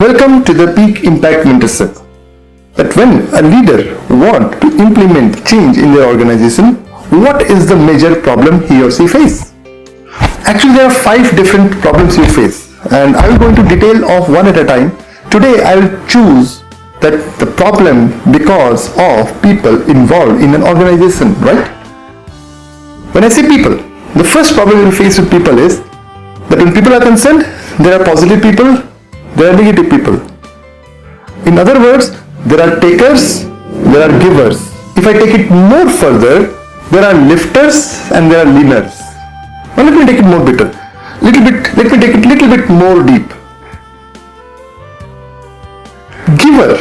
Welcome to the Peak Impact Mentorship. That when a leader wants to implement change in their organization, what is the major problem he or she faces? Actually, there are 5 different problems you face, and I will go into detail of one at a time. Today, I will choose that the problem because of people involved in an organization, right? When I say people, the first problem you will face with people is that when people are concerned, there are positive people, there are negative people. In other words, there are takers, there are givers. If I take it more further, there are lifters and there are leaners. Now let me take it more bitter. Let me take it little bit more deep. Giver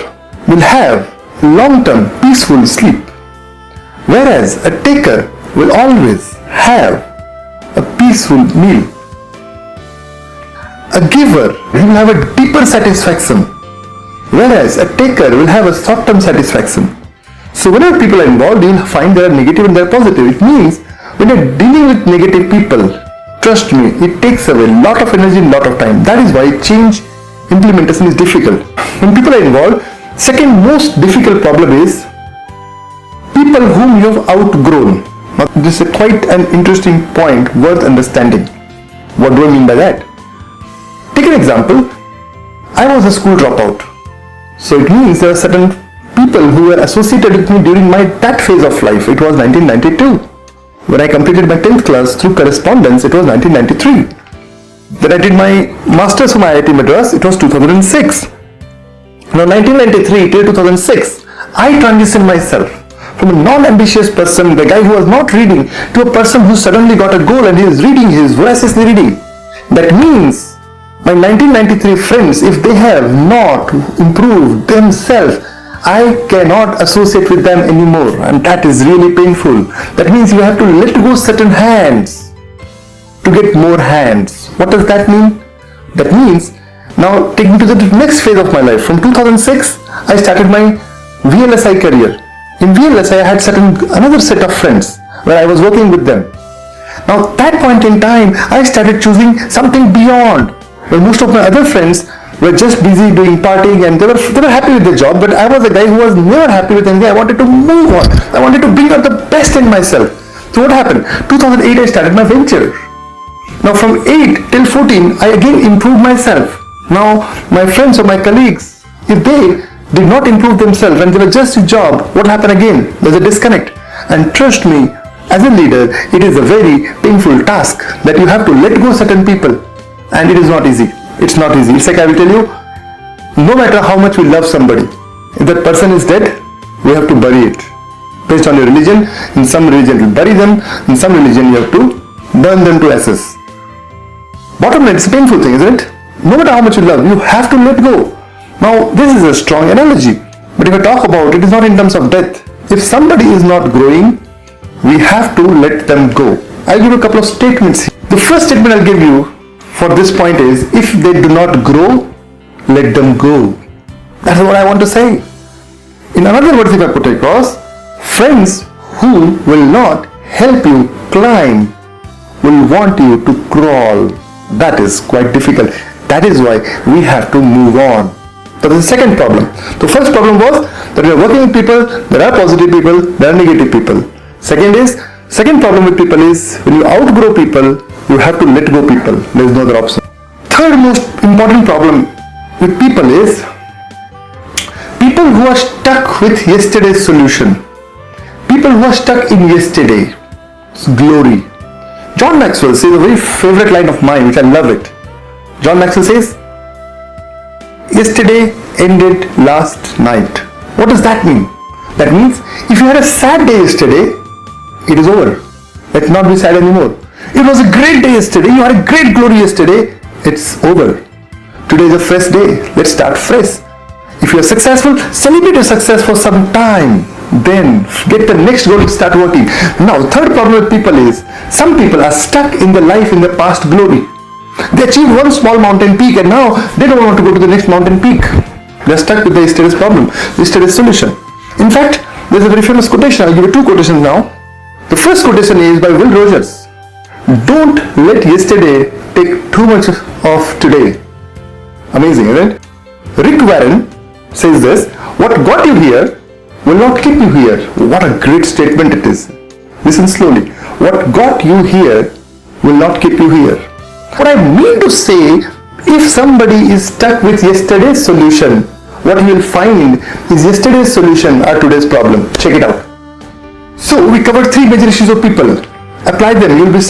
will have long-term peaceful sleep, whereas a taker will always have a peaceful meal. A giver will have a deeper satisfaction, whereas a taker will have a short-term satisfaction. So whenever people are involved, you will find there are negative and there are positive. It means when you are dealing with negative people, trust me, it takes away a lot of energy and a lot of time. That is why change implementation is difficult. When people are involved, second most difficult problem is people whom you have outgrown. Now, this is quite an interesting point worth understanding. What do I mean by that? Take an example. I was a school dropout. So it means there are certain people who were associated with me during that phase of life. It was 1992. When I completed my 10th class through correspondence, it was 1993. When I did my masters from IIT Madras, it was 2006. Now 1993 till 2006, I transitioned myself from a non-ambitious person, the guy who was not reading, to a person who suddenly got a goal and he is reading, he is voraciously reading. That means my 1993 friends, if they have not improved themselves, I cannot associate with them anymore, and that is really painful. That means you have to let go certain hands to get more hands. What does that mean? That means now take me to the next phase of my life. From 2006, I started my VLSI career. In VLSI, I had another set of friends where I was working with them. Now that point in time, I started choosing something beyond. Well, most of my other friends were just busy doing partying and they were happy with their job, but I was a guy who was never happy with anything. I wanted to move on. I wanted to bring out the best in myself. So what happened? 2008 I started my venture. Now from 8 till 14 I again improved myself. Now my friends or my colleagues, if they did not improve themselves and they were just a job, what happened again? There's a disconnect. And trust me, as a leader, it is a very painful task that you have to let go certain people. And it is not easy. It's not easy. It's like I will tell you, no matter how much we love somebody, if that person is dead, we have to bury it. Based on your religion, in some religion you bury them, in some religion you have to burn them to ashes. Bottom line, it's a painful thing, isn't it? No matter how much you love, you have to let go. Now, this is a strong analogy. But if I talk about it, is not in terms of death. If somebody is not growing, we have to let them go. I'll give you a couple of statements here. The first statement I'll give you for this point is, if they do not grow, let them go. That's what I want to say. In other words, if I put it across, friends who will not help you climb will want you to crawl. That is quite difficult. That is why we have to move on. That is the second problem. The first problem was that we are working with people, there are positive people, there are negative people. Second problem with people is when you outgrow people, you have to let go people. There is no other option. Third most important problem with people is people who are stuck with yesterday's solution. People who are stuck in yesterday's glory. John Maxwell says a very favorite line of mine, which I love it. John Maxwell says, yesterday ended last night. What does that mean? That means if you had a sad day yesterday, it is over. Let's not be sad anymore. It was a great day yesterday, you had a great glory yesterday, it's over. Today is a fresh day, let's start fresh. If you are successful, celebrate your success for some time. Then get the next goal to start working. Now, third problem with people is, some people are stuck in the life in the past glory. They achieved one small mountain peak and now they don't want to go to the next mountain peak. They're stuck with the yesterday's problem, yesterday's solution. In fact, there's a very famous quotation. I'll give you 2 quotations now. The first quotation is by Will Rogers. Don't let yesterday take too much of today. Amazing, isn't it? Rick Warren says this, what got you here will not keep you here. What a great statement it is. Listen slowly. What got you here will not keep you here. What I mean to say, if somebody is stuck with yesterday's solution, what he will find is yesterday's solution are today's problem. Check it out. So we covered three major issues of people. Apply them, you will be